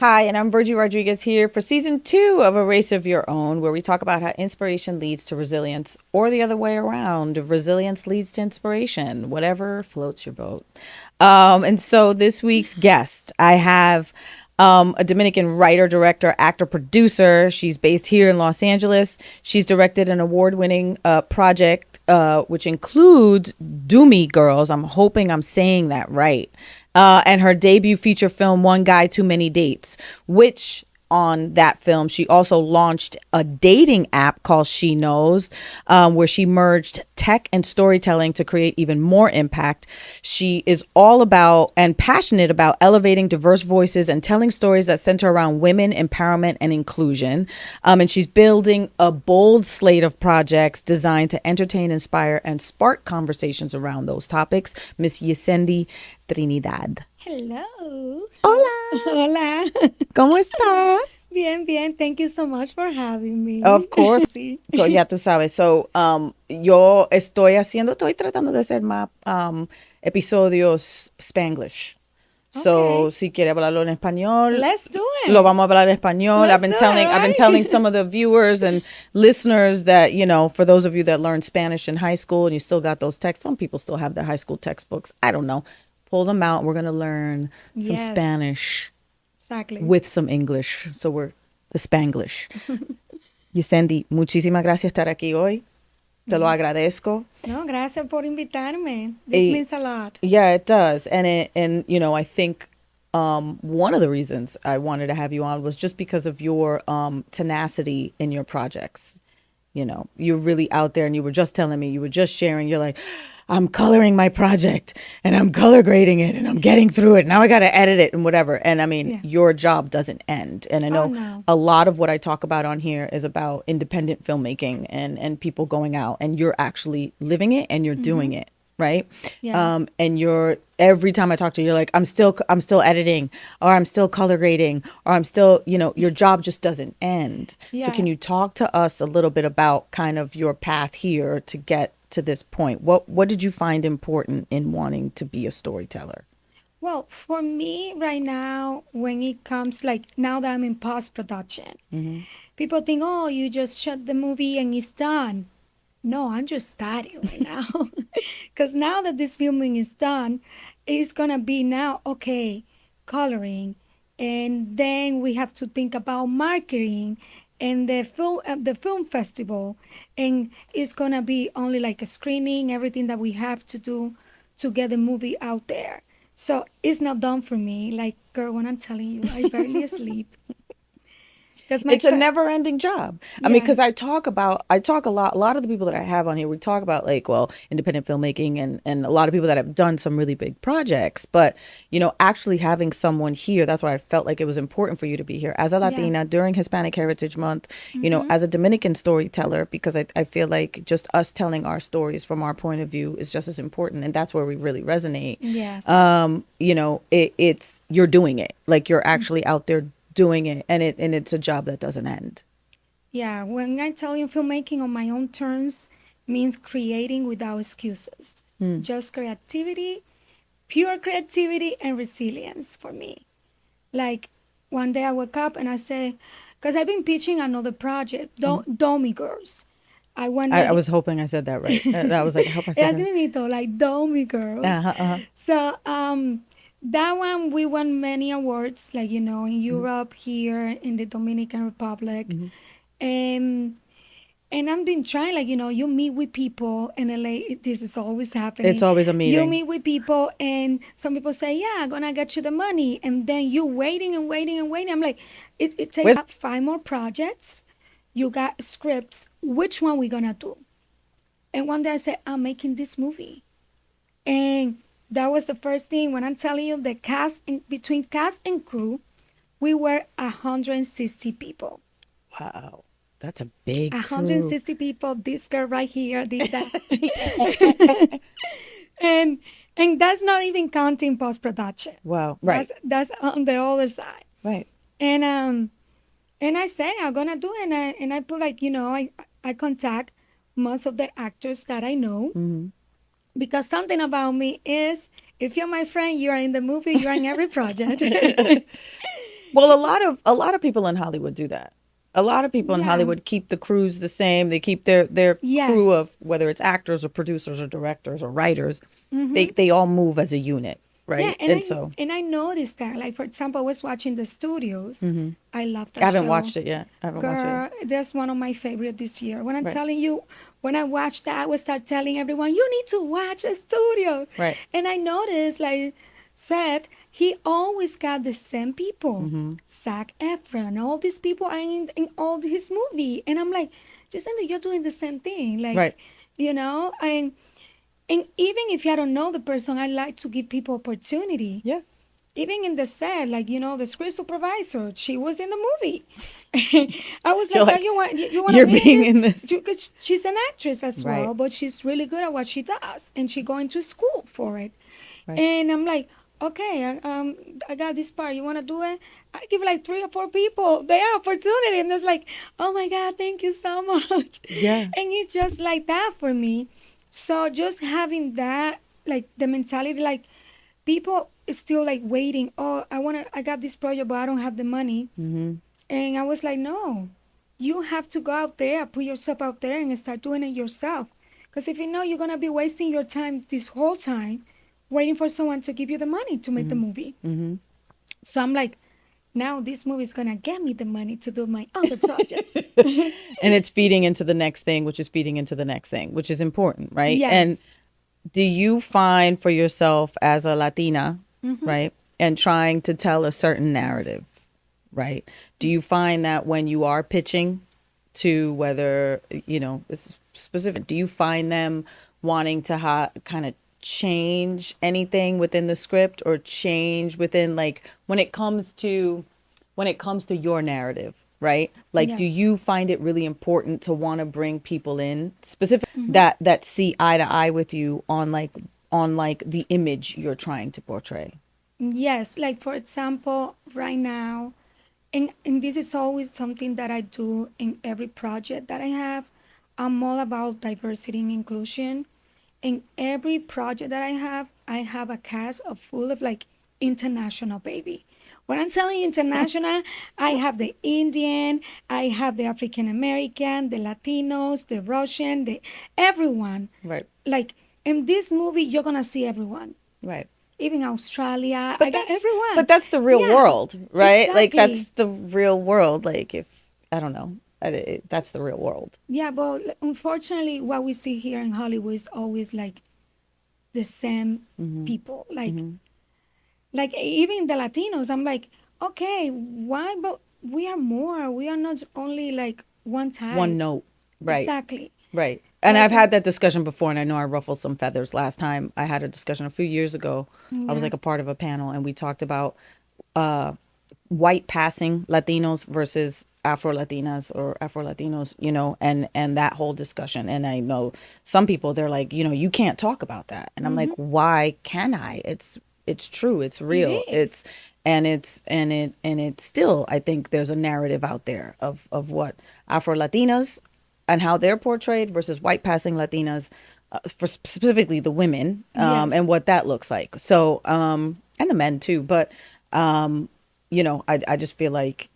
Hi, and I'm Virgie Rodriguez here for season 2 of A Race of Your Own, where we talk about how inspiration leads to resilience, or the other way around, resilience leads to inspiration, whatever floats your boat. And so this week's guest, I have a Dominican writer, director, actor, producer. She's based here in Los Angeles. She's directed an award-winning project, which includes Doumi Girls. I'm hoping I'm saying that right. And her debut feature film, One Guy, Too Many Dates, which on that film, she also launched a dating app called She Knows, where she merged tech and storytelling to create even more impact. She is all about and passionate about elevating diverse voices and telling stories that center around women empowerment and inclusion. And she's building a bold slate of projects designed to entertain, inspire, and spark conversations around those topics. Miss Yissendy Trinidad. Hello. Hola. Hola. ¿Cómo estás? Bien, bien. Thank you so much for having me. Of course. Sí. Ya tú sabes. So, yo estoy tratando de hacer más episodios Spanglish. So, Okay. si quiere hablarlo en español, Let's do it. lo vamos a hablar en español. Let's I've been do telling it, I've been right? telling some of the viewers and listeners that, you know, for those of you that learned Spanish in high school and you still got those texts, some people still have their high school textbooks. I don't know. Pull them out. We're going to learn some Yes. Spanish Exactly. with some English. So we're the Spanglish. Yissendy, muchísimas gracias por estar aquí hoy. Te lo agradezco. No, gracias por invitarme. This Eh, means a lot. Yeah, it does. And you know, I think one of the reasons I wanted to have you on was just because of your tenacity in your projects. You know, you're really out there, and you were just telling me, you were just sharing, you're like, I'm coloring my project and I'm color grading it and I'm getting through it. Now I got to edit it and whatever. And I mean, Yeah. your job doesn't end. And I know no. a lot of what I talk about on here is about independent filmmaking and people going out, and you're actually living it and you're doing it. Right. Yeah. And you're, every time I talk to you, you're like, I'm still editing, or I'm still color grading, or I'm still, you know, your job just doesn't end. So Yeah. can you talk to us a little bit about kind of your path here to get to this point? What did you find important in wanting to be a storyteller? Well, for me right now, when it comes like now that I'm in post-production, people think, oh, you just shot the movie and it's done. No, I'm just starting right now. Because now that this filming is done, it's going to be now, okay, coloring. And then we have to think about marketing and the film festival. And it's going to be only like a screening, everything that we have to do to get the movie out there. So it's not done for me. Like, girl, when I'm telling you, I barely sleep. Because It's a never ending job. I mean, Yeah. because I talk a lot of the people that I have on here, we talk about like, well, independent filmmaking and a lot of people that have done some really big projects. But, you know, actually having someone here, that's why I felt like it was important for you to be here as a Latina during Hispanic Heritage Month, you know, as a Dominican storyteller, because I feel like just us telling our stories from our point of view is just as important. And that's where we really resonate. Yes. You know, it's, you're doing it. Like you're actually out there doing it, and it's a job that doesn't end. Yeah, when I tell you filmmaking on my own terms means creating without excuses. Just creativity, pure creativity and resilience for me. Like one day I woke up and I say, because I've been pitching another project, Doumi Girls. I was hoping I said that right. That was like, I hope I said Así mismito, like Doumi Girls. So that one we won many awards, like in Europe, here in the Dominican Republic, and I've been trying, like you meet with people in LA. This is always happening. It's always a meeting. You meet with people, and some people say, "Yeah, I'm gonna get you the money," and then you waiting and waiting and waiting. I'm like, it takes 5 more projects. You got scripts. Which one we gonna do? And one day I said, I'm making this movie, and that was the first thing. When I'm telling you, the between cast and crew, we were 160 people. Wow, that's a big 160 people. This girl right here did that, and that's not even counting post production. Wow, right. That's on the other side. Right. And I say I'm gonna do it, and I put like I contact most of the actors that I know. Because something about me is, if you're my friend, you're in the movie, you're in every project. Well, a lot of people in Hollywood do that. A lot of people in Yeah. Hollywood keep the crews the same. They keep their crew Yes. of whether it's actors or producers or directors or writers. Mm-hmm. They all move as a unit, Yeah, right? and And I so and I noticed that. Like for example, I was watching The Studios. I love I that haven't show. watched it yet. I haven't watched it yet. Girl, that's one of my favorite this year. When I'm Right. telling you, when I watched that, I would start telling everyone, you need to watch a studio. Right. And I noticed, like said, he always got the same people. SAG-AFTRA and all these people are in all his movie. And I'm like, Yissendy, you're doing the same thing. Like, Right. you know, and even if I don't know the person, I like to give people opportunity. Yeah. Even in the set, like the script supervisor, she was in the movie. I was You're like, like, you want to you're be being in in this? this. Because she's an actress as Right. well, but she's really good at what she does, and she going to school for it. Right. And I'm like, okay, I got this part. You want to do it? I give like 3 or 4 people their opportunity, and it's like, oh my God, thank you so much. Yeah. And it's just like that for me. So just having that, like the mentality, like people is still like waiting. Oh, I got this project, but I don't have the money. And I was like, no, you have to go out there, put yourself out there, and start doing it yourself. Because if you know you're gonna be wasting your time this whole time, waiting for someone to give you the money to make the movie. So I'm like, now this movie is gonna get me the money to do my other projects. And it's feeding into the next thing, which is feeding into the next thing, which is important, right? Yes. And do you find for yourself as a Latina, right, and trying to tell a certain narrative, right? Do you find that when you are pitching to whether, this is specific, do you find them wanting to kind of change anything within the script or change within like when it comes to your narrative, right? Like, Yeah. do you find it really important to want to bring people in specific that see eye to eye with you on like the image you're trying to portray? Yes, like for example, right now, and this is always something that I do in every project that I have. I'm all about diversity and inclusion. In every project that I have a cast of full of like international baby. When I'm telling you international, I have the Indian, I have the African American, the Latinos, the Russian, the everyone. Right. Like in this movie, you're gonna see everyone. Right. Even Australia, But I got that's everyone. but that's the real Yeah, world, right? Like exactly. that's the real world. Like if I don't know, that's the real world. Yeah, but unfortunately, what we see here in Hollywood is always like the same people. Like even the Latinos, I'm like, okay, why? But we are more. We are not only like one type. One note, right? Exactly. Right. And Like- I've had that discussion before, and I know I ruffled some feathers last time. I had a discussion a few years ago. I was Yeah. like a part of a panel, and we talked about white passing Latinos versus Afro Latinas or Afro Latinos, and that whole discussion. And I know some people, they're like, you can't talk about that. And I'm like, why can I? It's true. It's real. is. It's still, I think there's a narrative out there of what Afro Latinas and how they're portrayed versus white passing Latinas, for specifically the women, Yes. and what that looks like. So, and the men too. But, I just feel like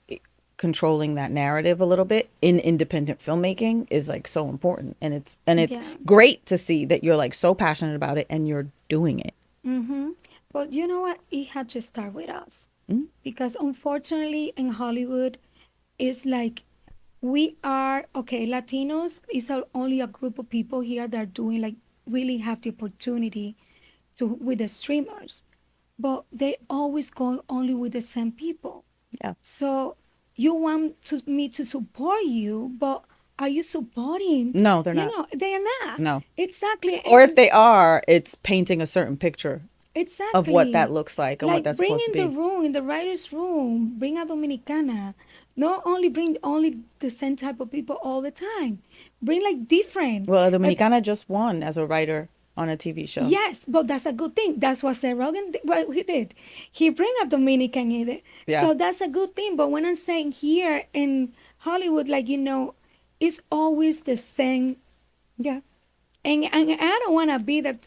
controlling that narrative a little bit in independent filmmaking is like so important. And it's Yeah. great to see that you're like so passionate about it and you're doing it. But you know what? It had to start with us. Because unfortunately in Hollywood, it's like we are, okay, Latinos is only a group of people here that are doing like really have the opportunity to with the streamers. But they always go only with the same people. Yeah. So you want me to support you, but are you supporting? No, they're not. They are not. No. Exactly. Or if they are, it's painting a certain picture Exactly. of what that looks like and what that's bring supposed to in be. the room, in the writer's room, bring a Dominicana. Not only bring only the same type of people all the time. Bring like different. Well, Dominicana just won as a writer on a TV show. Yes, but that's a good thing. That's what Seth Rogen what he did. He bring a Dominican in it. Yeah. So that's a good thing. But when I'm saying here in Hollywood, like, it's always the same. Yeah. And I don't want to be that.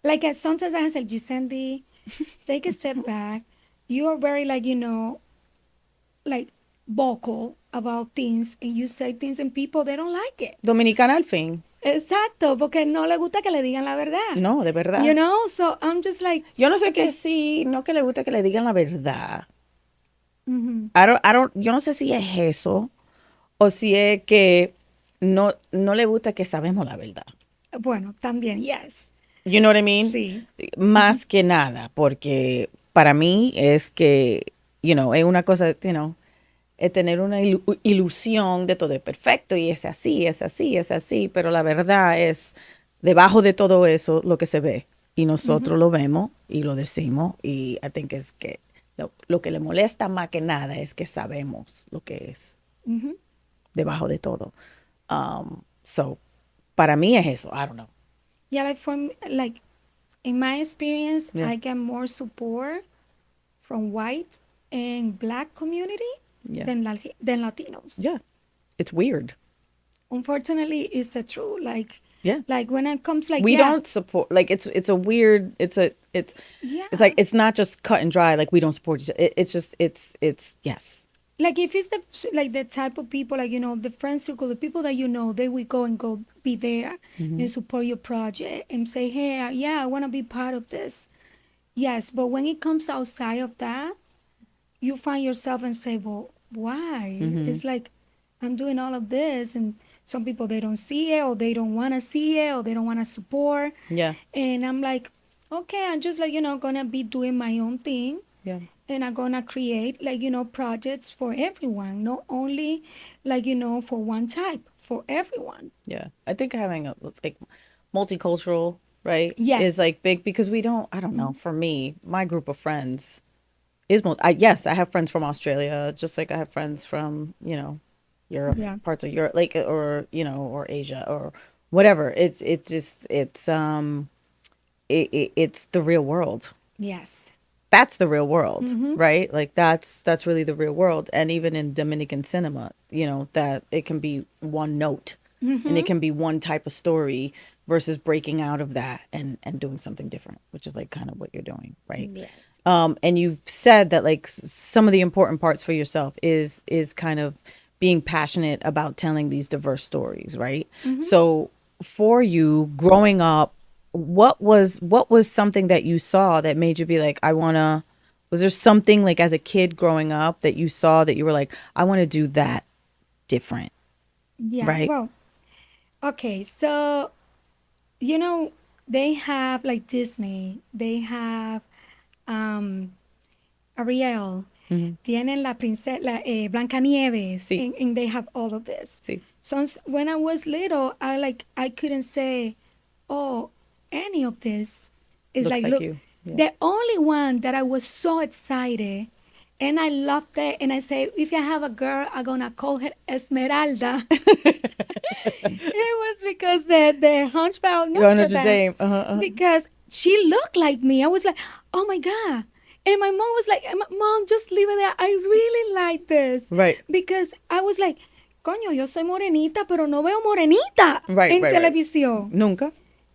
Like, sometimes I say, Yissendy, take a step back. You are very, like, like vocal about things and you say things and people they don't like it. Dominicana al fin. Exacto, porque no le gusta que le digan la verdad. No, de verdad. You know, so I'm just like, Yo no sé que sí, no que le gusta que le digan la verdad. mhm. Yo no sé si es eso o si es que no le gusta que sabemos la verdad. Bueno, también, yes. You know what I mean? Sí. Más que nada, porque para mí es que, es una cosa, es tener una ilusión de todo es perfecto y es así, es así, es así, pero la verdad es debajo de todo eso lo que se ve y nosotros lo vemos y lo decimos y I think es que lo que le molesta más que nada es que sabemos lo que es Mhm. debajo de todo. So, para mí es eso, I don't know. Yeah, like for me, like in my experience, Yeah. I get more support from white and black community Yeah. than Latinos. Yeah, it's weird. Unfortunately, it's the truth. Like, Yeah. like when it comes like We yeah, don't support, like it's a weird, it's yeah. like it's not just cut and dry, like we don't support each other. It's just it's yes. Like if it's the type of people like the friend circle, the people that they will go be there and support your project and say, hey, yeah, I want to be part of this. Yes, but when it comes outside of that, you find yourself and say, well, why? It's like I'm doing all of this, and some people they don't see it, or they don't want to see it, or they don't want to support. Yeah. And I'm like, okay, I'm just like gonna be doing my own thing. Yeah. And I'm gonna create projects for everyone, not only for one type, for everyone. Yeah. I think having a like multicultural, right? Yes. Is like big because I don't know, for me, my group of friends is yes, I have friends from Australia, just like I have friends from, Europe, Yeah. parts of Europe, like or or Asia or whatever. It's the real world. Yes. That's the real world, right? Like that's really the real world. And even in Dominican cinema, that it can be one note and it can be one type of story versus breaking out of that and doing something different, which is like kind of what you're doing, right? Yes. And you've said that like some of the important parts for yourself is kind of being passionate about telling these diverse stories, right? So for you growing up, what was something that you saw that made you be like, was there something like as a kid growing up that you saw that you were like, I want to do that different? Yeah. Right. Well, okay. So, they have like Disney. They have Ariel. Tienen la princesa, Blancanieves. Sí. And they have all of this. Sí. So when I was little, I couldn't say, oh, any of this is Looks like look, you. Yeah. the only one that I was so excited and I loved it. And I say, if I have a girl, I'm going to call her Esmeralda. It was because the Hunchback of Notre Dame. Because she looked like me. I was like, oh my God. And my mom was like, Mom, just leave it there. I really like this. Right. Because I was like, coño, yo soy morenita, pero no veo morenita en televisión. Nunca.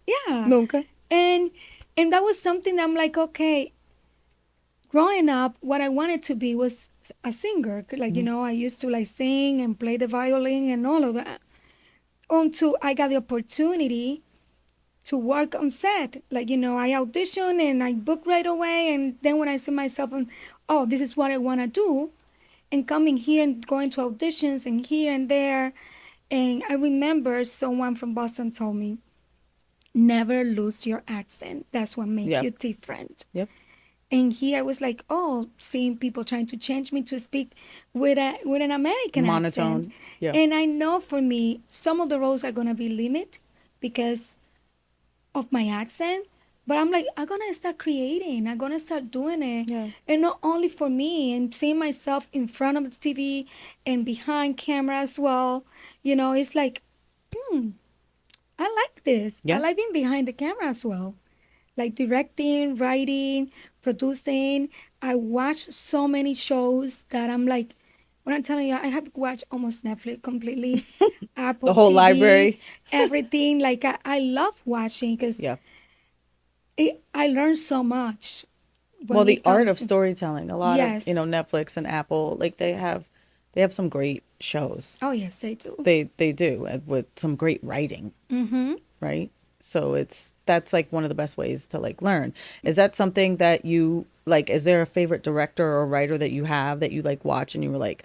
Yeah. Nunca. And that was something that I'm like, okay, growing up, what I wanted to be was a singer. Like, I used to like sing and play the violin and all of that. Until I got the opportunity to work on set. Like, I auditioned and I booked right away. And then when I see myself, oh, this is what I want to do. And coming here and going to auditions and here and there. And I remember someone from Boston told me, never lose your accent. That's what makes you different. Yep. And here I was like, oh, seeing people trying to change me to speak with an American monotone. accent. Yeah. And I know for me, some of the roles are going to be limited because of my accent. But I'm like, I'm going to start creating. I'm going to start doing it. Yeah. And not only for me, and seeing myself in front of the TV and behind camera as well. It's like, I like this. Yeah. I like being behind the camera as well. Like directing, writing, producing. I watch so many shows that I'm like, when I'm telling you, I have watched almost Netflix completely. Apple The whole TV, library. Everything. Like, I love watching because I learned so much Well, when the it art comes of to, storytelling. A lot of, yes. Netflix and Apple, like they have some great shows. Oh, yes, they do. They do with some great writing, Mm-hmm. right? So that's like one of the best ways to like learn. Is that something that you like? Is there a favorite director or writer that you have that you like watch and you were like,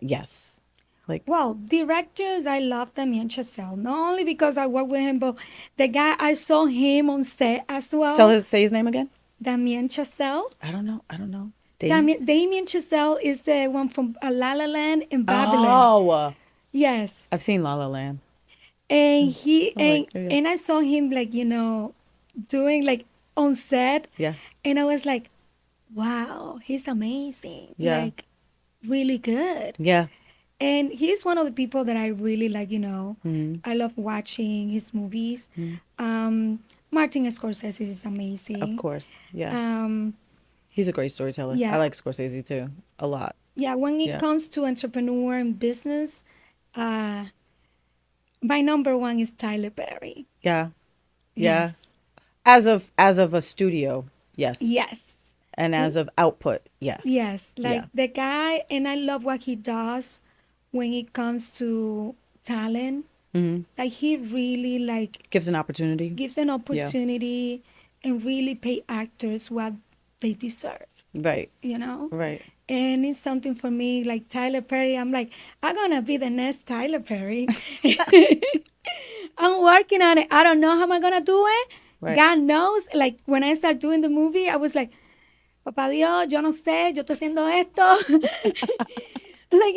yes, like Well, directors, I love Damien Chazelle. Not only because I work with him, but the guy, I saw him on set as well. say his name again? Damien Chazelle. I don't know. I don't know. Damien. Damien Chazelle is the one from La La Land and Babylon. Oh, Yes. I've seen La La Land. And he I like it, yeah. and I saw him like, doing like on set. Yeah. And I was like, wow, he's amazing. Yeah. Like really good. Yeah. And he's one of the people that I really like, Mhm. I love watching his movies. Martin Scorsese is amazing. Of course. Yeah. Um, He's a great storyteller. yeah. I like Scorsese too. A lot. yeah, when it Yeah. comes to entrepreneur and business, my number one is Tyler Perry. Yeah. Yeah. Yes. As of a studio, yes. Yes. And as of output, yes. Yes. Like Yeah. the guy, and I love what he does when it comes to talent. Hmm. Like he really like Gives an opportunity. gives an opportunity and really pay actors what they deserve, Right. Right. Right. And it's something for me, like Tyler Perry. I'm like, I'm gonna be the next Tyler Perry. I'm working on it. I don't know how am I gonna do it. Right. God knows. Like when I started doing the movie, I was like, Papá Dios, yo no sé, yo estoy haciendo esto. Like,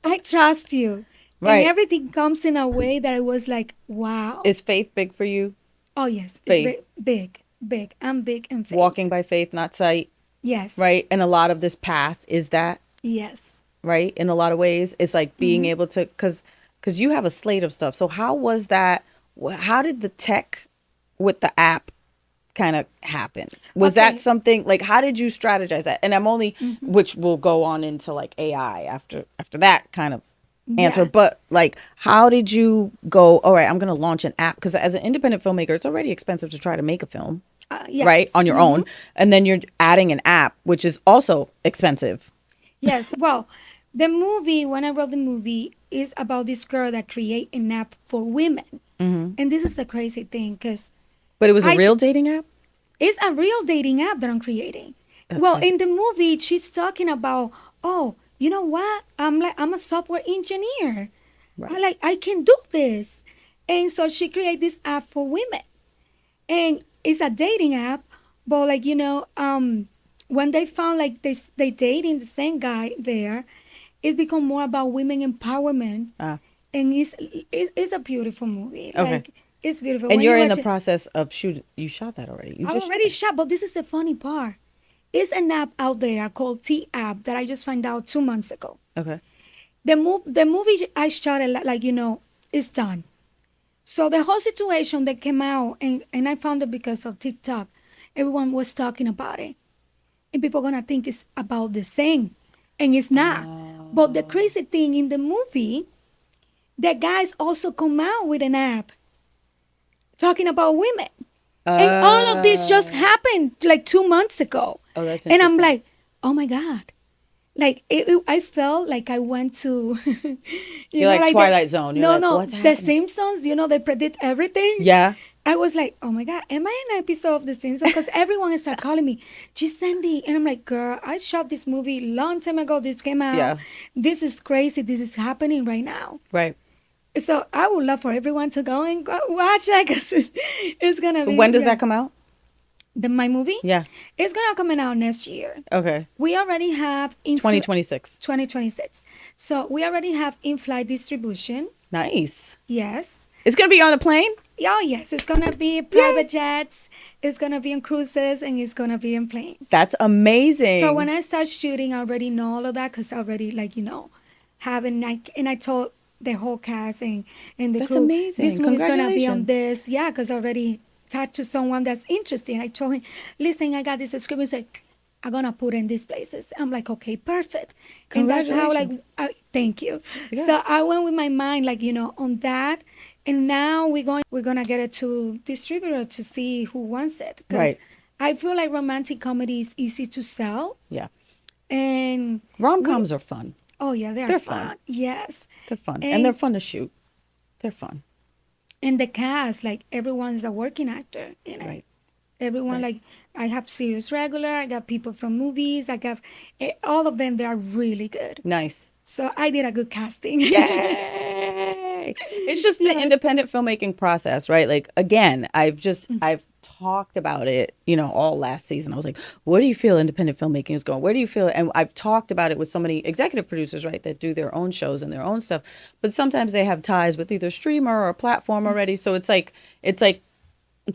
I trust you. Right. And everything comes in a way that I was like, wow. Is faith big for you? Oh, yes. Faith. It's big, big. I'm big and faith. Walking by faith, not sight. Yes. Right. And a lot of this path is that, Yes. right? In a lot of ways, it's like being able to, because you have a slate of stuff. So how was that? How did the tech with the app kind of happen? Was Okay. that something like, how did you strategize that? And I'm only, which will go on into like AI after that kind of answer. Yeah. But like, how did you go, all right, I'm going to launch an app? Because as an independent filmmaker, it's already expensive to try to make a film. Yes. Right, on your own, and then you're adding an app, which is also expensive. Yes. Well, the movie, when I wrote the movie, is about this girl that create an app for women. And this is a crazy thing because But it was a I real dating app. it's a real dating app that I'm creating. crazy. In the movie, she's talking about, oh, you know what? I'm a software engineer. Right. I can do this. And so she created this app for women. And it's a dating app, but when they found like they dating the same guy there, it's become more about women empowerment. Ah. And it's a beautiful movie. Okay. Like it's beautiful. And When you're you in the watch it- process of shooting. You shot that already. You I just already shot shot, but this is the funny part. It's an app out there called T App that I just found out 2 months ago. it. Okay. The movie I shot it is done. So the whole situation that came out, and I found it because of TikTok, everyone was talking about it. And people gonna think it's about the same. And it's not. But the crazy thing in the movie, the guys also come out with an app talking about women. And all of this just happened like 2 months ago. Oh, that's And I'm interesting. like, oh my God. Like, I felt like I went to, You're like Twilight Zone. You're no, like, no, what's The happening? Simpsons, they predict everything. Yeah. I was like, oh my God, am I in an episode of The Simpsons? Because everyone is calling me, Yissendy. And I'm like, girl, I shot this movie long time ago. This came out. Yeah. This is crazy. This is happening right now. Right. So I would love for everyone to go and watch it because it's going to So be. when does that come out? My movie? Yeah. It's going to come out next year. Okay. We already have 2026. 2026. So we already have in-flight distribution. Nice. Yes. It's gonna be on the plane. Oh, yes. It's going to be private jets. It's going to be in cruises, and it's going to be in planes. That's amazing. So when I start shooting, I already know all of that because I already, and I told the whole cast and the That's crew, amazing. this movie's going to be on Congratulations. this. Yeah, because I already talked to someone that's interested. I told him, listen, I got this script. He said, I'm going to put in these places. I'm like, okay, perfect. And that's how, thank you. Yeah. So I went with my mind, on that. And now we're gonna get it to distributor to see who wants it. 'Cause Right. I feel like romantic comedy is easy to sell. Yeah. And Rom-coms are fun. oh yeah, they're fun. Yes. They're fun. And they're fun to shoot. They're fun. And the cast, like everyone's a working actor, you know. Right. Everyone, like I have serious regular, I got people from movies, I got all of them. They are really good. Nice. So I did a good casting. Yay! It's just the independent filmmaking process, right? Like, again, I've talked about it, all last season. I was like, where do you feel independent filmmaking is going? Where do you feel? And I've talked about it with so many executive producers, right, that do their own shows and their own stuff. But sometimes they have ties with either streamer or platform already. So it's like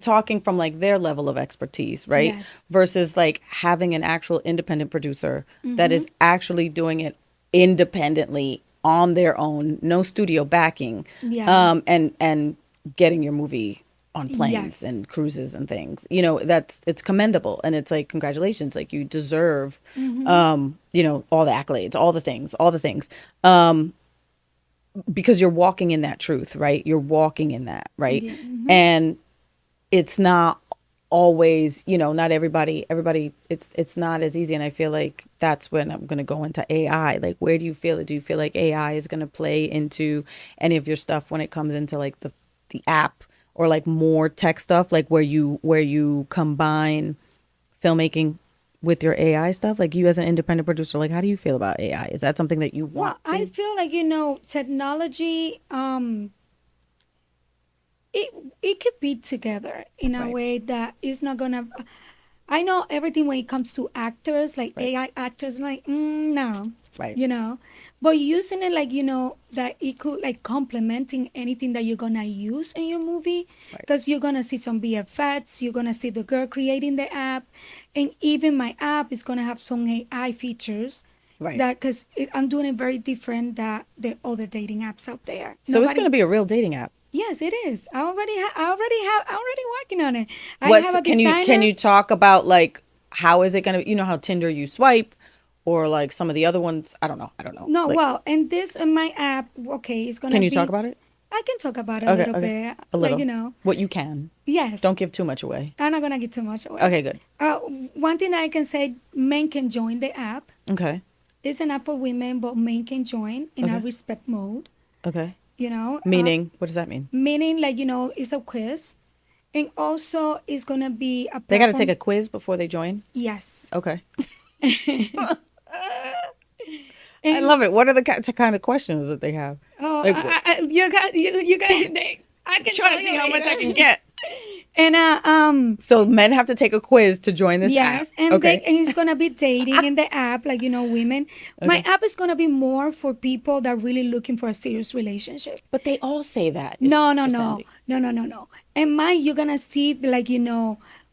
talking from like their level of expertise, right? Yes. Versus like having an actual independent producer that is actually doing it independently on their own, no studio backing, and getting your movie on planes and cruises and things. It's commendable, and it's like, congratulations, like you deserve all the accolades, all the things because you're walking in that truth, right? You're walking in that, right? And it's not always, not everybody, it's not as easy. And I feel like that's when I'm going to go into AI. Like, where do you feel it? Do you feel like AI is going to play into any of your stuff when it comes into like the app or like more tech stuff, like where you combine filmmaking with your AI stuff? Like, you as an independent producer, like, how do you feel about AI? Is that something that you want to? I feel like, technology, it could be together in a way that is not gonna. I know everything when it comes to actors, like AI actors, like no, right? But using it like that it could like complementing anything that you're gonna use in your movie, because you're gonna see some VFX, you're gonna see the girl creating the app, and even my app is gonna have some AI features. Right. That because I'm doing it very different than the other dating apps out there. So it's gonna be a real dating app. Yes, it is. I already working on it. I have a designer. Can you talk about like how is it gonna be? How Tinder you swipe, or like some of the other ones? I don't know. No, like, well, and this in my app, okay, it's gonna. Can you talk about it? I can talk about it a little bit. A little. Like, what you can. Yes. Don't give too much away. I'm not gonna give too much away. Okay, good. One thing I can say, men can join the app. Okay. It's an app for women, but men can join in a respect mode. Okay. Meaning, what does that mean? Meaning, like, it's a quiz. And also, it's going to be a platform. They got to take a quiz before they join? Yes. Okay. I love it. What are the kind of questions that they have? Oh, like, you got. I can try to see how much I can get. And so men have to take a quiz to join this app. Yes, and and it's gonna be dating in the app, like women. Okay. My app is gonna be more for people that are really looking for a serious relationship. But they all say that. No. And you're gonna see like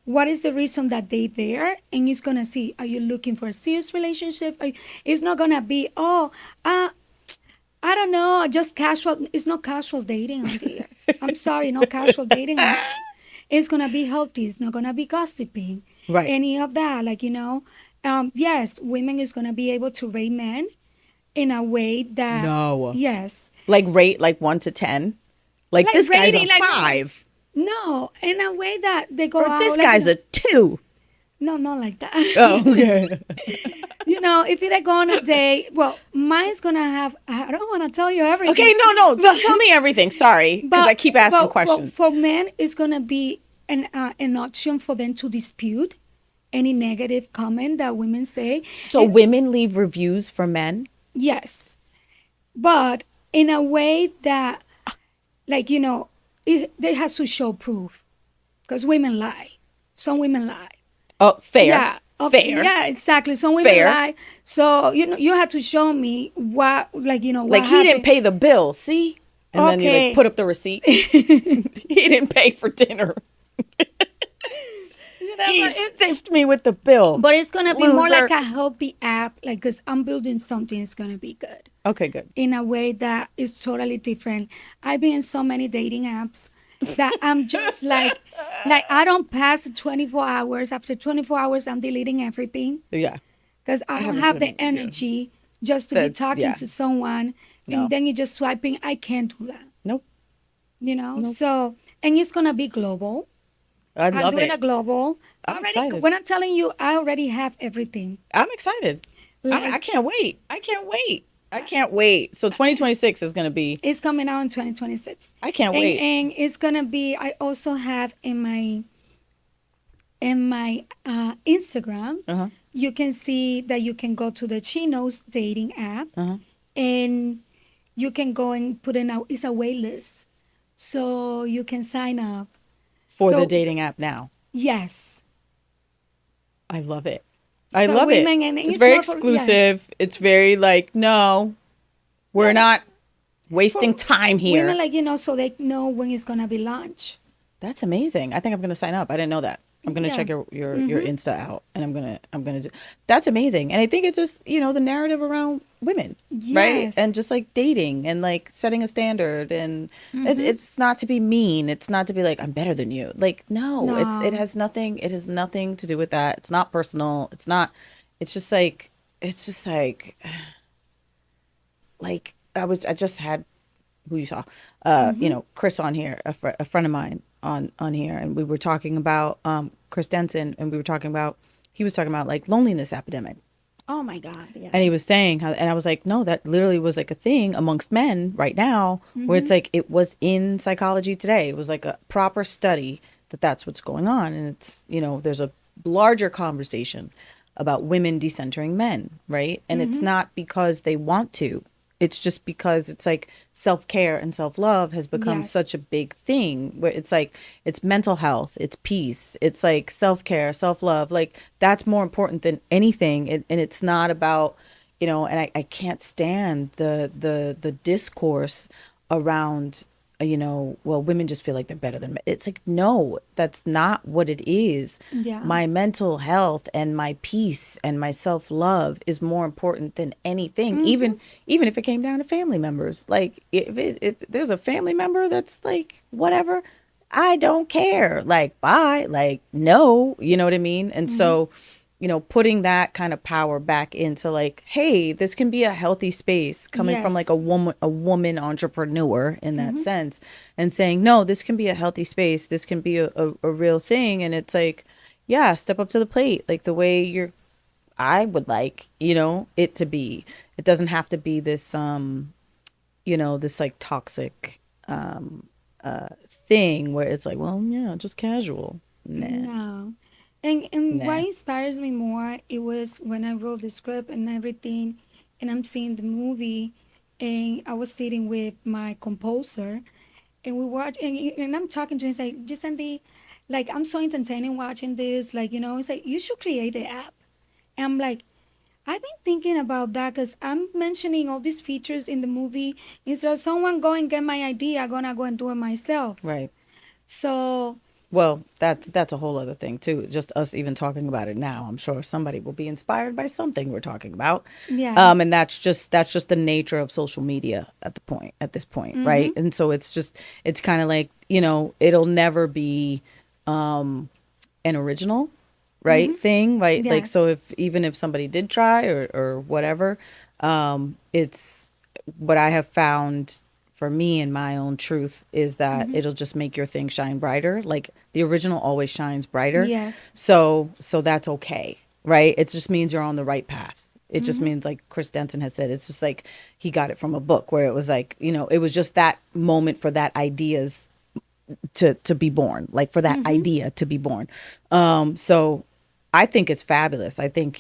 what is the reason that they there, and it's gonna see, are you looking for a serious relationship? It's not gonna be I don't know, just casual. It's not casual dating on there. I'm sorry, not casual dating. It's going to be healthy. It's not going to be gossiping. Right. Any of that. Like, yes, women is going to be able to rate men in a way that. No. Yes. Like rate like 1 to 10? Like this guy's a 5. No, in a way that they go out. This guy's a 2. No, not like that. Oh, okay. If they go on a date, well, mine's going to have, I don't want to tell you everything. Okay, no, don't tell me everything. Sorry, because I keep asking questions. For men, it's going to be an option for them to dispute any negative comment that women say. So women leave reviews for men? Yes. But in a way that, like, they have to show proof. Because women lie. Some women lie. Oh, fair. Yeah. Fair. Yeah, exactly. Some women lie. So, you have to show me what, like, what like, he didn't pay the bill, see? And then you, like, put up the receipt. He didn't pay for dinner. He stiffed me with the bill. But it's going to be more like a healthy app, like, because I'm building something that's going to be good. Okay, good. In a way that is totally different. I've been in so many dating apps that I'm just like I don't pass 24 hours. After 24 hours, I'm deleting everything. Yeah. Because I don't have the energy just to be talking to someone. And then you're just swiping. I can't do that. Nope. So, and it's going to be global. I I'm love doing it. a global. I'm Already, excited. when I'm telling you, I already have everything. I'm excited. I Like, can't wait. I can't wait. I can't wait. So 2026 is going to be, it's coming out in 2026. I can't And wait. and it's gonna be, I also have in my Instagram, Uh-huh. you can see that you can go to the Chinos dating app, Uh-huh. and you can go and put in it's a wait list. So you can sign up. For the So dating app now. yes. I love it. I So love it. women, and It's it's very more for, yeah. exclusive. It's very like, no, we're Yeah, not wasting for time women, here. like, so they know when it's gonna be lunch. That's amazing. I think I'm gonna sign up. I didn't know that. I'm gonna Yeah. check your Insta out, and I'm gonna do. That's amazing. And I think it's just the narrative around women, right? Yes. And just like dating and like setting a standard, and it's not to be mean. It's not to be like I'm better than you. Like no, it No. has nothing. It has nothing to do with that. It's not personal. It's not. It's just like I just had who you saw, Chris on here, a friend of mine on here, and we were talking about Chris Denson, and he was talking about like loneliness epidemic, Oh my God. Yeah. and he was saying how, and I was like, no, that literally was like a thing amongst men right now, where it's like it was in psychology today. It was like a proper study that that's what's going on, and it's there's a larger conversation about women decentering men, right? And it's not because they want to. It's just because it's like self-care and self-love has become Yes. such a big thing where it's like it's mental health, it's peace, it's like self-care, self-love. Like that's more important than anything. And it's not about, and I can't stand the discourse around well, women just feel like they're better than men. It's like, no, that's not what it is. Yeah. My mental health and my peace and my self-love is more important than anything, even if it came down to family members. Like if there's a family member that's like whatever, I don't care. Like bye, like no, you know what I mean? And so putting that kind of power back into like, hey, this can be a healthy space coming from like Yes. a woman entrepreneur in that sense, and saying, no, this can be a healthy space. This can be a real thing. And it's like, yeah, step up to the plate, like the way I would like, it to be. It doesn't have to be this, this like toxic, thing where it's like, well, yeah, just casual. Nah, No. And what nah. inspires me more, it was when I wrote the script and everything, and I'm seeing the movie, and I was sitting with my composer, and we watch, and I'm talking to him, it's like, Yissendy, like, I'm so entertaining watching this, like, it's like, you should create the app. And I'm like, I've been thinking about that because I'm mentioning all these features in the movie. Instead of someone go and get my idea, I'm gonna go and do it myself. Right. So Well, that's a whole other thing too. Just us even talking about it now, I'm sure somebody will be inspired by something we're talking about. yeah. And that's just the nature of social media at this point, right? And so it's kind of like, it'll never be an original, right, thing, right? Like Yes. so if somebody did try or whatever, it's what I have found for me and my own truth is that it'll just make your thing shine brighter. Like the original always shines brighter. Yes. So that's okay, right? It just means you're on the right path. It just means, like Chris Denton has said, it's just like he got it from a book where it was like, it was just that moment for that ideas to be born, like for that idea to be born. So I think it's fabulous. I think,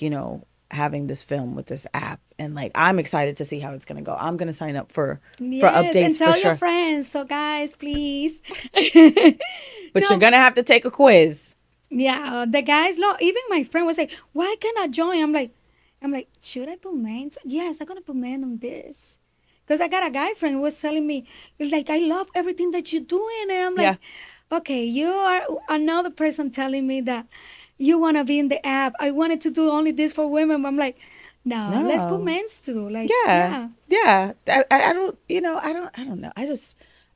having this film with this app, and like I'm excited to see how it's gonna go. I'm gonna sign up for Yes, and updates for tell your sure. friends. So, guys, please. But you're No, gonna have to take a quiz. yeah, the guys, no, even my friend was like, "Why can't I join?" I'm like, should I put men? Yes, I'm gonna put men on this, because I got a guy friend who was telling me, like, I love everything that you're doing, and I'm Yeah. like, okay, you are another person telling me that you wanna be in the app. I wanted to do only this for women. But I'm like, no, let's put No. men's too. Like, Yeah. yeah, Yeah. I don't, I don't know.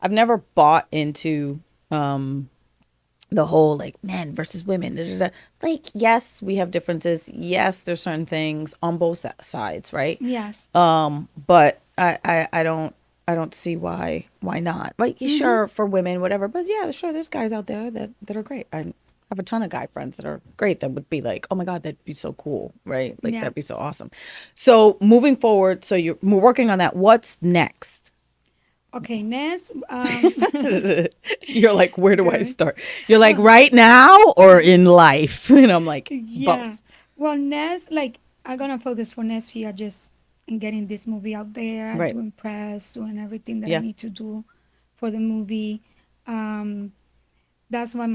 I've never bought into the whole like men versus women. Da, da, da. Like, yes, we have differences. Yes, there's certain things on both sides, right? yes, But I don't see why not. Like, sure, for women, whatever. But yeah, sure, there's guys out there that are great. have a ton of guy friends that are great that would be like, oh my God, that'd be so cool, right? Like Yeah. that'd be so awesome. So moving forward, so you're working on that. What's next? Okay, next, You're like, where do I girl. start? You're like, Oh, right now or in life? And I'm like, yeah. both. Well, next, like, I'm gonna focus for next year just in getting this movie out there, Right. doing press, doing everything that I Yeah. need to do for the movie. Um, that's what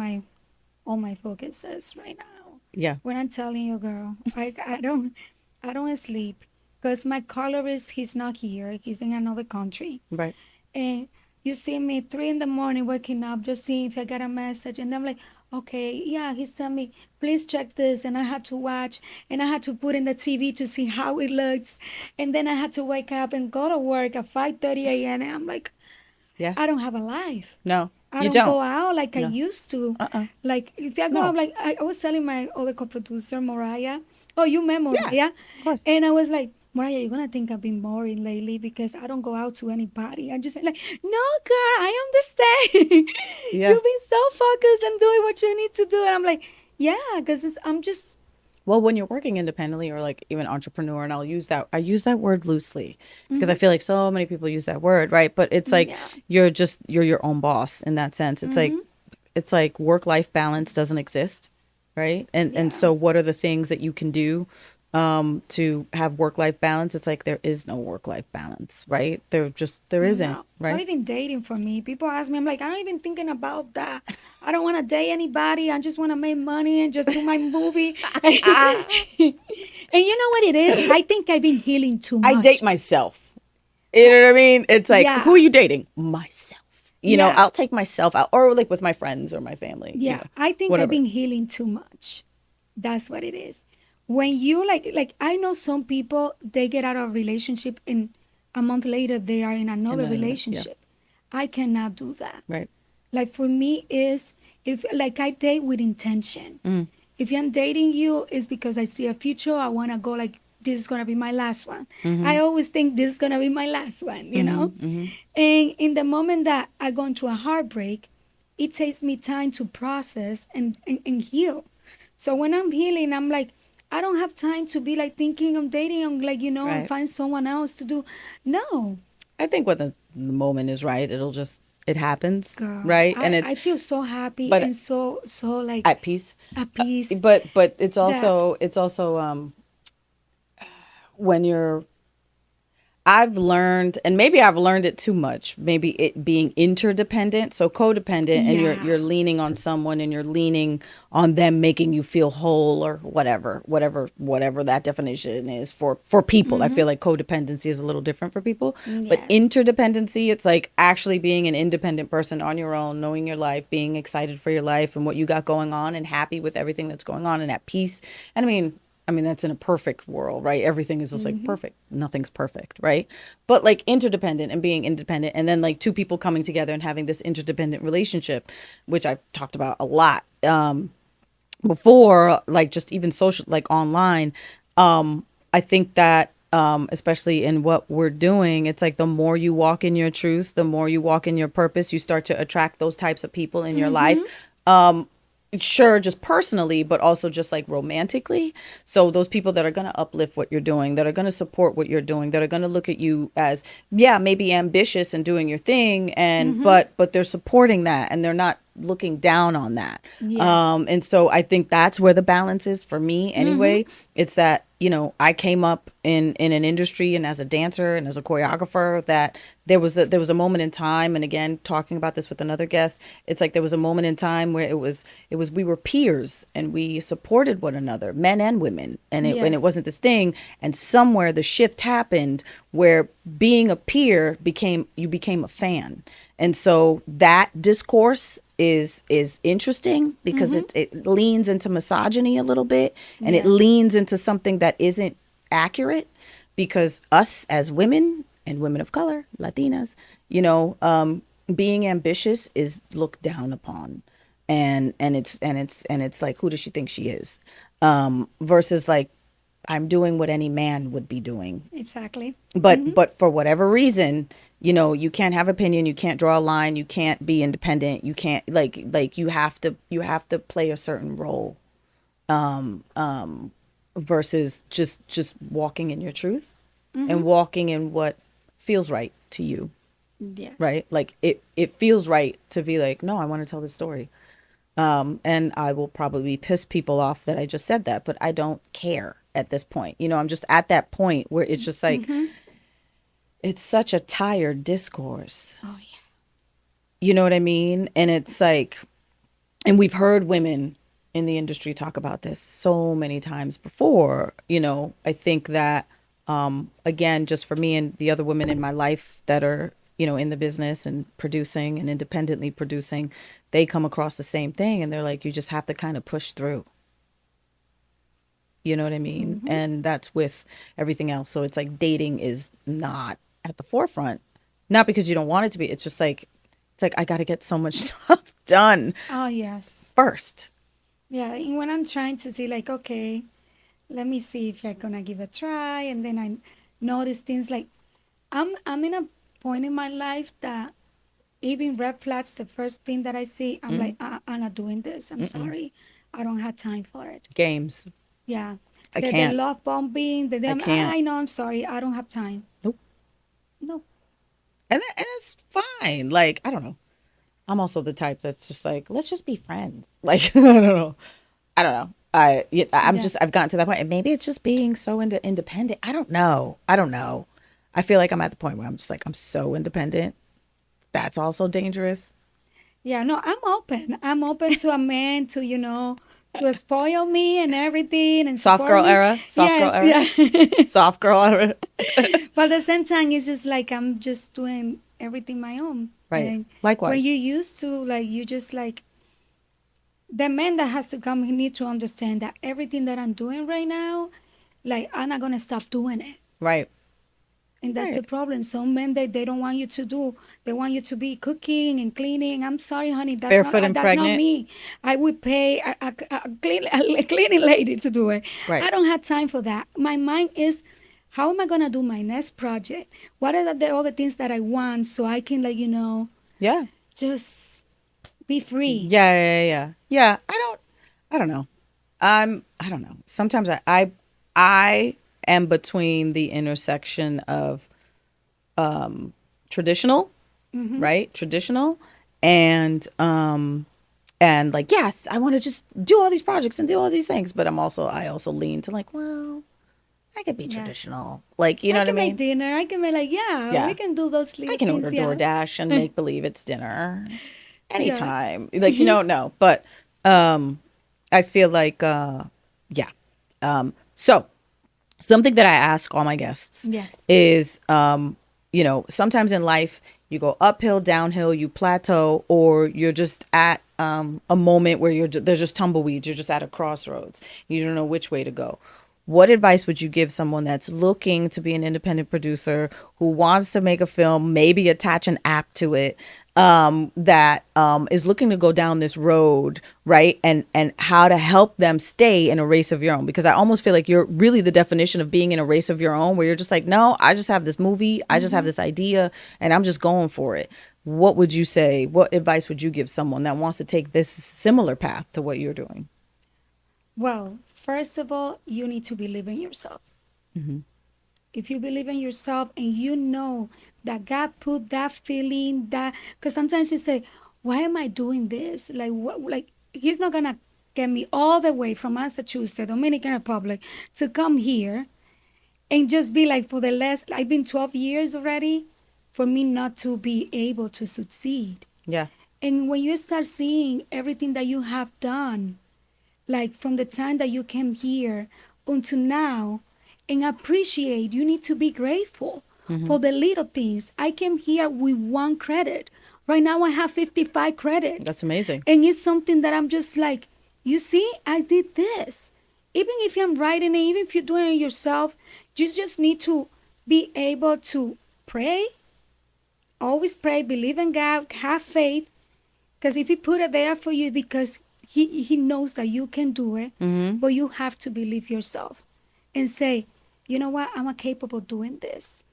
all my focus is right now. Yeah. When I'm telling you, girl, like I don't sleep because my colorist, he's not here. He's in another country. Right. And you see me 3 in the morning waking up, just seeing if I got a message. And I'm like, okay, yeah, he sent me, please check this. And I had to watch and I had to put in the TV to see how it looks. And then I had to wake up and go to work at 5:30 a.m. And I'm like, Yeah. I don't have a life. No, I you don't don't. go out like I No. used to. Uh-uh. Like if I go No. out, like I was telling my other co-producer, Mariah. Oh, you met Yeah. Mariah? Of course. And I was like, Mariah, you're gonna think I've been boring lately because I don't go out to any party. I just like, no, girl, I understand. Yeah. You've been so focused and doing what you need to do. And I'm like, yeah, because I'm just Well, when you're working independently or like even entrepreneur, and I use that word loosely because I feel like so many people use that word, right? But it's like Yeah. you're your own boss in that sense. It's like work-life balance doesn't exist, right? And so what are the things that you can do to have work-life balance? It's like there is no work-life balance, right? There isn't, no, right? not even dating for me. People ask me, I'm like, I'm not even thinking about that. I don't want to date anybody. I just want to make money and just do my movie. And you know what it is? I think I've been healing too much. I date myself. You know what I mean? It's like, Yeah. who are you dating? Myself. You know, Yeah. I'll take myself out, or like with my friends or my family. Yeah, you know, I think whatever. I've been healing too much. That's what it is. When you like I know some people they get out of a relationship and a month later they are in another yeah. relationship. I cannot do that. Right. Like for me is if like I date with intention. Mm. If I'm dating you, it's because I see a future. I want to go like this is gonna be my last one. Mm-hmm. I always think this is gonna be my last one, you know. And in the moment that I go into a heartbreak, it takes me time to process and heal. So when I'm healing, I'm like, I don't have time to be like thinking I'm dating. I'm like, you know, and Right. find someone else to do. No, I think when the moment is right, it happens, girl. right? And I feel so happy but- and so like at peace. at peace. But it's also when you're I've learned, and maybe I've learned it too much, maybe it being interdependent, so codependent, and Yeah. you're leaning on someone and you're leaning on them making you feel whole or whatever that definition is for people. I feel like codependency is a little different for people, but Yes. interdependency, it's like actually being an independent person on your own, knowing your life, being excited for your life and what you got going on and happy with everything that's going on and at peace. And I mean, that's in a perfect world, right? Everything is just like perfect. Nothing's perfect, right? But like interdependent and being independent, and then like two people coming together and having this interdependent relationship, which I've talked about a lot before, like just even social, like online. I think that especially in what we're doing, it's like the more you walk in your truth, the more you walk in your purpose, you start to attract those types of people in your life. Sure, just personally, but also just like romantically. So those people that are going to uplift what you're doing, that are going to support what you're doing, that are going to look at you as, yeah, maybe ambitious and doing your thing, and but they're supporting that and they're not looking down on that. Yes. And so I think that's where the balance is for me anyway. It's that, you know, I came up in an industry and as a dancer and as a choreographer that there was a moment in time, and again talking about this with another guest, it's like there was a moment in time where it was we were peers and we supported one another, men and women, and it Yes. wasn't this thing, and somewhere the shift happened where being a peer became a fan. And so that discourse is interesting because it leans into misogyny a little bit, and it Yeah. leans into something that isn't accurate, because us as women and women of color, Latinas, you know, being ambitious is looked down upon, and it's like, who does she think she is, versus like I'm doing what any man would be doing. Exactly. But for whatever reason, you know, you can't have opinion, you can't draw a line, you can't be independent, you can't like you have to play a certain role, versus just walking in your truth and walking in what feels right to you, Yes. right? Like it feels right to be like, no, I want to tell this story. And I will probably piss people off that I just said that, but I don't care at this point. You know, I'm just at that point where it's just like, it's such a tired discourse. Oh, yeah. You know what I mean? And it's like, and we've heard women in the industry talk about this so many times before. You know, I think that, again, just for me and the other women in my life that are, you know, in the business and producing and independently producing, they come across the same thing and they're like, you just have to kind of push through. You know what I mean? And that's with everything else. So it's like dating is not at the forefront, not because you don't want it to be. It's just like, I got to get so much stuff done Oh, yes. first. Yeah, and when I'm trying to see, like, okay, let me see if I'm gonna give a try, and then I notice things like I'm in a point in my life that even red flags, the first thing that I see, I'm like, I'm not doing this. I'm sorry, I don't have time for it. Games. Yeah, I the can't. love bombing, can't. I know, I'm sorry, I don't have time. Nope. No. And it's fine. Like, I don't know. I'm also the type that's just like, let's just be friends. Like, I don't know. I'm Yeah. just, I've gotten to that point. And maybe it's just being so independent. I don't know. I feel like I'm at the point where I'm just like, I'm so independent. That's also dangerous. Yeah, no, I'm open. I'm open to a man to, to spoil me and everything and Soft support girl me. era. Soft girl era. Yeah. Soft girl era. But at the same time, it's just like I'm just doing everything my own. Right. And Likewise. when you used to, like, you just like, the man that has to come, he need to understand that everything that I'm doing right now, like, I'm not going to stop doing it. Right. And that's the problem. Some men, they don't want you to do. They want you to be cooking and cleaning. I'm sorry, honey. Barefoot and that's pregnant? not me. I would pay a cleaning lady to do it. Right. I don't have time for that. My mind is, how am I going to do my next project? What are the other things that I want so I can, like, Yeah. just be free? Yeah. I don't know. I don't know. Sometimes I am between the intersection of traditional, right? Traditional and like, yes, I want to just do all these projects and do all these things, but I also lean to like, well, I could be traditional. Like, you know what I I can mean? make dinner. I can be like, yeah, we can do those little I can things. order Yeah. DoorDash and make believe it's dinner anytime. Like, no. But I feel like so something that I ask all my guests Yes. is sometimes in life you go uphill, downhill, you plateau, or you're just at a moment where there's just tumbleweeds, you're just at a crossroads. You don't know which way to go. What advice would you give someone that's looking to be an independent producer who wants to make a film, maybe attach an app to it, that is looking to go down this road, right? And how to help them stay in a race of your own? Because I almost feel like you're really the definition of being in a race of your own, where you're just like, no, I just have this movie, I just have this idea, and I'm just going for it. What would you say? What advice would you give someone that wants to take this similar path to what you're doing? Well, first of all, you need to believe in yourself. If you believe in yourself and you know that God put that feeling, that, because sometimes you say, why am I doing this? Like, what? Like, he's not gonna get me all the way from Massachusetts, Dominican Republic, to come here and just be like, for the last, I've been 12 years already, for me not to be able to succeed. Yeah. And when you start seeing everything that you have done, like from the time that you came here until now, and appreciate, you need to be grateful for the little things. I came here with 1 credit. Right now I have 55 credits. That's amazing. And it's something that I'm just like, you see, I did this. Even if I'm writing it, even if you're doing it yourself, you just need to be able to pray. Always pray, believe in God, have faith. Because if he put it there for you, because he knows that you can do it, but you have to believe yourself. and say, you know what, I'm capable of doing this.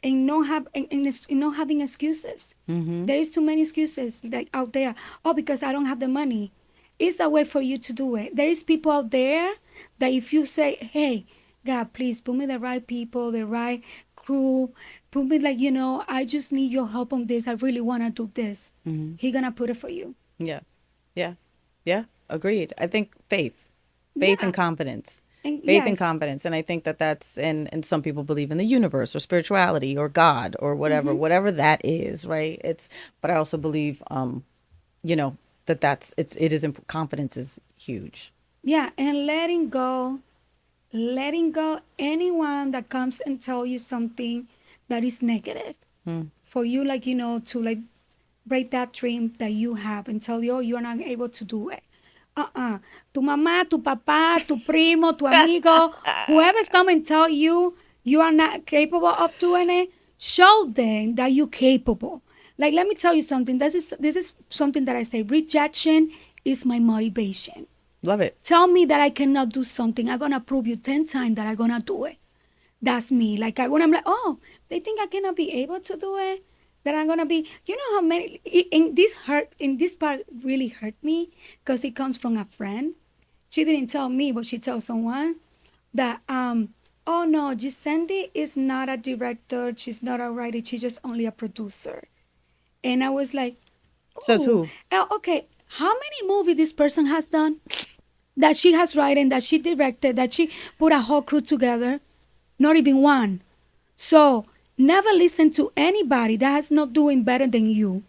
And not having excuses. There is too many excuses like out there. Oh, because I don't have the money. It's a way for you to do it. There is people out there that if you say, hey, God, please put me the right people, the right crew, put me like, I just need your help on this. I really want to do this. He gonna put it for you. Yeah. Yeah. Yeah. Agreed. I think faith and confidence. And Faith and yes. confidence. And I think that's, and some people believe in the universe or spirituality or God or whatever that is, right? But I also believe, confidence is huge. Yeah, and letting go anyone that comes and tell you something that is negative for you, like, to like break that dream that you have and tell you, oh, you're not able to do it. Tu mamá, tu papá, tu primo, tu amigo, whoever's come and tell you you are not capable of doing it, show them that you're capable. Like, let me tell you something. This is something that I say. Rejection is my motivation. Love it. Tell me that I cannot do something. I'm going to prove you 10 times that I'm going to do it. That's me. Like, when I'm like, oh, they think I cannot be able to do it? That I'm going to be, how many, in this part really hurt me because it comes from a friend. She didn't tell me, but she told someone that, oh no, Yissendy is not a director. She's not a writer. She's just only a producer. And I was like, says who? Okay, how many movies this person has done that she has written, that she directed, that she put a whole crew together? Not even one. So never listen to anybody that is not doing better than you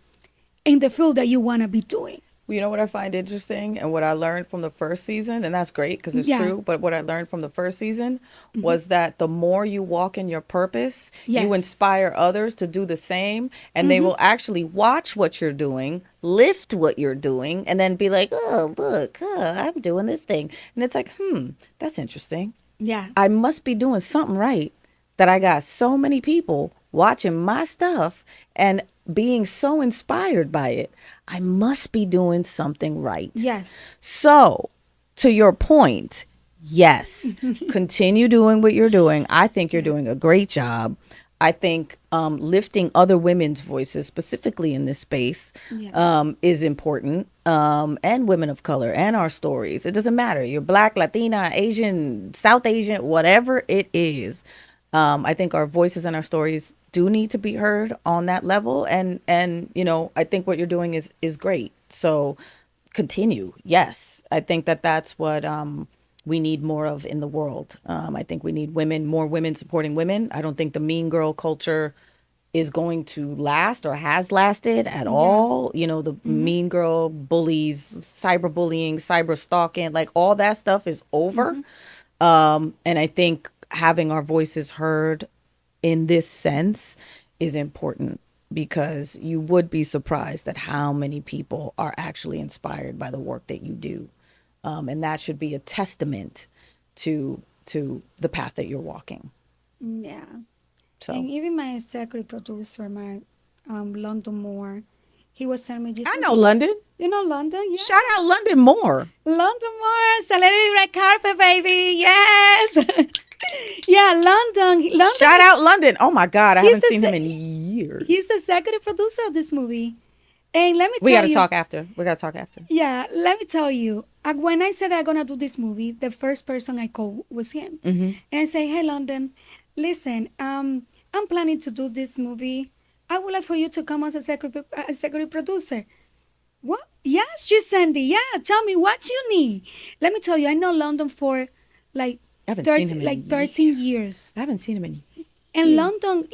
in the field that you want to be doing. Well, you know what I find interesting and what I learned from the first season, and that's great because it's true, but what I learned from the first season was that the more you walk in your purpose, you inspire others to do the same, and they will actually watch what you're doing, lift what you're doing, and then be like, oh, look, I'm doing this thing. And it's like, that's interesting. Yeah. I must be doing something right that I got so many people watching my stuff and being so inspired by it. I must be doing something right. Yes. So, to your point, yes, continue doing what you're doing. I think you're doing a great job. I think lifting other women's voices, specifically in this space, is important. And women of color and our stories. It doesn't matter. You're Black, Latina, Asian, South Asian, whatever it is. I think our voices and our stories do need to be heard on that level. And I think what you're doing is great. So continue. Yes. I think that's what we need more of in the world. I think we need more women supporting women. I don't think the mean girl culture is going to last or has lasted at all. The mean girl bullies, cyberbullying, cyber stalking, like all that stuff is over. And I think having our voices heard in this sense is important because you would be surprised at how many people are actually inspired by the work that you do. And that should be a testament to the path that you're walking. Yeah. So. And even my executive producer, my London Moore, he was telling me, I know London. You know London? Yeah. Shout out London Moore. London Moore, celebrity red carpet, baby. Yes. Yeah, London. Shout out London. Oh my God, I haven't seen him in years. He's the executive producer of this movie. And let me tell you. We got to talk after. Yeah, let me tell you. When I said I'm going to do this movie, the first person I called was him. And I say, hey, London, listen, I'm planning to do this movie. I would like for you to come as a executive producer. What? Yes, Yissendy. Yeah, tell me what you need. Let me tell you, I know London for like 13 years. I haven't seen him in years. And London,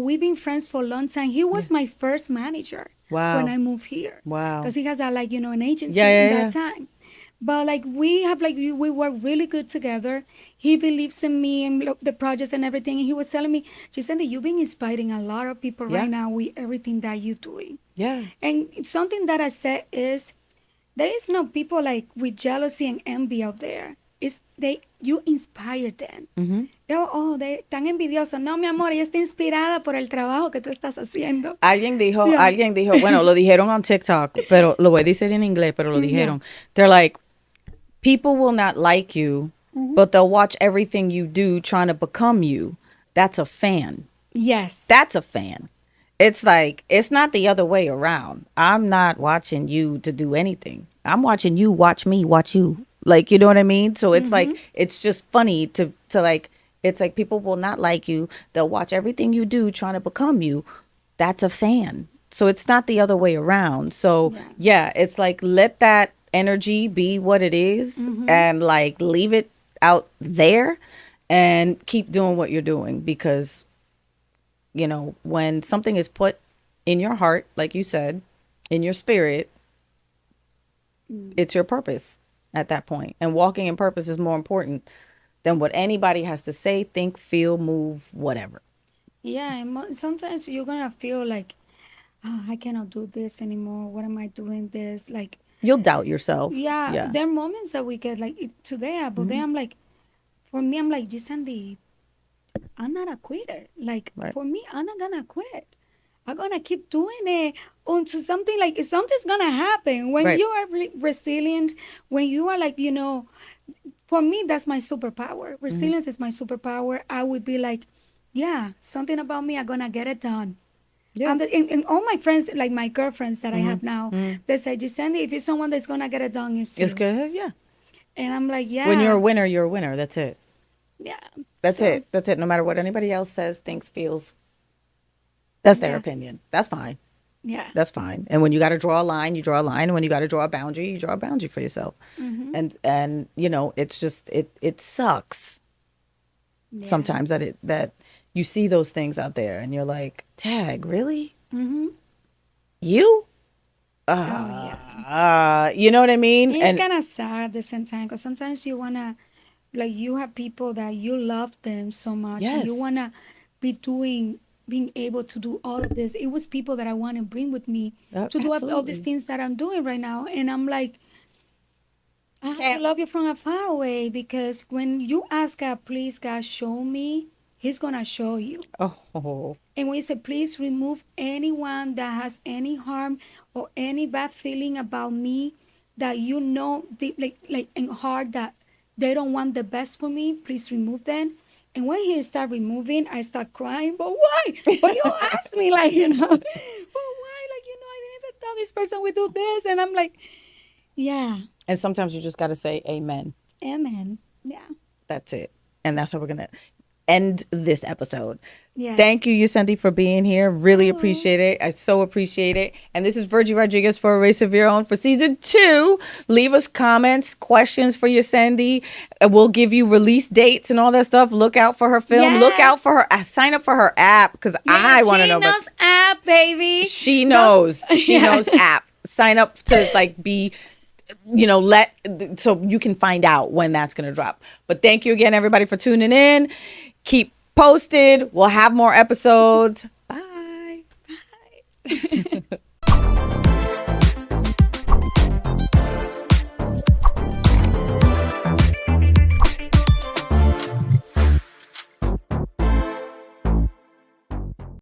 we've been friends for a long time. He was my first manager when I moved here. Wow. Because he has an agency in that time. But we work really good together. He believes in me and the projects and everything. And he was telling me, Yissendy, you've been inspiring a lot of people right now with everything that you're doing. Yeah. And something that I said is, there is no people with jealousy and envy out there. You inspire them. They están envidiosos. No, mi amor, ella está inspirada por el trabajo que tú estás haciendo. Alguien dijo, bueno, lo dijeron on TikTok, pero lo voy a decir en inglés, pero lo dijeron. They're like, people will not like you but they'll watch everything you do trying to become you. That's a fan. Yes. That's a fan. It's like, it's not the other way around. I'm not watching you to do anything. I'm watching you watch me watch you. Like, you know what I mean? So it's like, it's just funny to like, it's like people will not like you. They'll watch everything you do trying to become you. That's a fan. So it's not the other way around. So yeah, it's like, let that energy be what it is and like leave it out there and keep doing what you're doing, because you know, when something is put in your heart, like you said, in your spirit, it's your purpose at that point. And walking in purpose is more important than what anybody has to say, think, feel, move, whatever. Yeah, and sometimes you're gonna feel like, oh, I cannot do this anymore. What am I doing this? Like, You'll doubt yourself. yeah, there are moments that we get like today, but then I'm like, for me, I'm like, Yissendy, I'm not a quitter. Like, for me, I'm not gonna quit. I'm gonna keep doing it until something like something's gonna happen. When you are resilient, when you are like, you know, for me, that's my superpower. Resilience is my superpower. I would be like, yeah, something about me, I'm gonna get it done. Yeah. And all my friends, like my girlfriends that I have now, they say, Yissendy, if it's someone that's gonna get it done, it's you. It's good, yeah. And I'm like, yeah. When you're a winner, you're a winner. That's it. Yeah. That's it. That's it. No matter what anybody else says, thinks, feels. That's their opinion. That's fine. Yeah. That's fine. And when you got to draw a line, you draw a line. And when you got to draw a boundary, you draw a boundary for yourself. And you know, it's just, it sucks sometimes that you see those things out there and you're like, tag, really? You? You know what I mean? It's kind of sad at the same time, because sometimes you want to, like, you have people that you love them so much. Yes. And you want to be being able to do all of this. It was people that I want to bring with me to do all these things that I'm doing right now. And I'm like, I have to love you from afar away, because when you ask God, please, God, show me, He's going to show you. Oh. And when you say, please remove anyone that has any harm or any bad feeling about me, that you know, deep, like in heart, that they don't want the best for me, please remove them. And when he start removing, I start crying. But why? But you asked me, like, you know, but why? Like, you know, I never thought this person would do this. And I'm like, yeah. And sometimes you just got to say amen. Amen. Yeah. That's it. And that's how we're going to end this episode. Yes. Thank you, Yissendy, for being here. Really appreciate it. I so appreciate it. And this is Virgie Rodriguez for A Race of Your Own for season 2. Leave us comments, questions for Yissendy. We'll give you release dates and all that stuff. Look out for her film. Yes. Look out for her. Sign up for her app, because I want to know. She knows app, baby. She knows. She knows app. Sign up to like be, you know, so you can find out when that's going to drop. But thank you again, everybody, for tuning in. Keep posted. We'll have more episodes. Bye. Bye.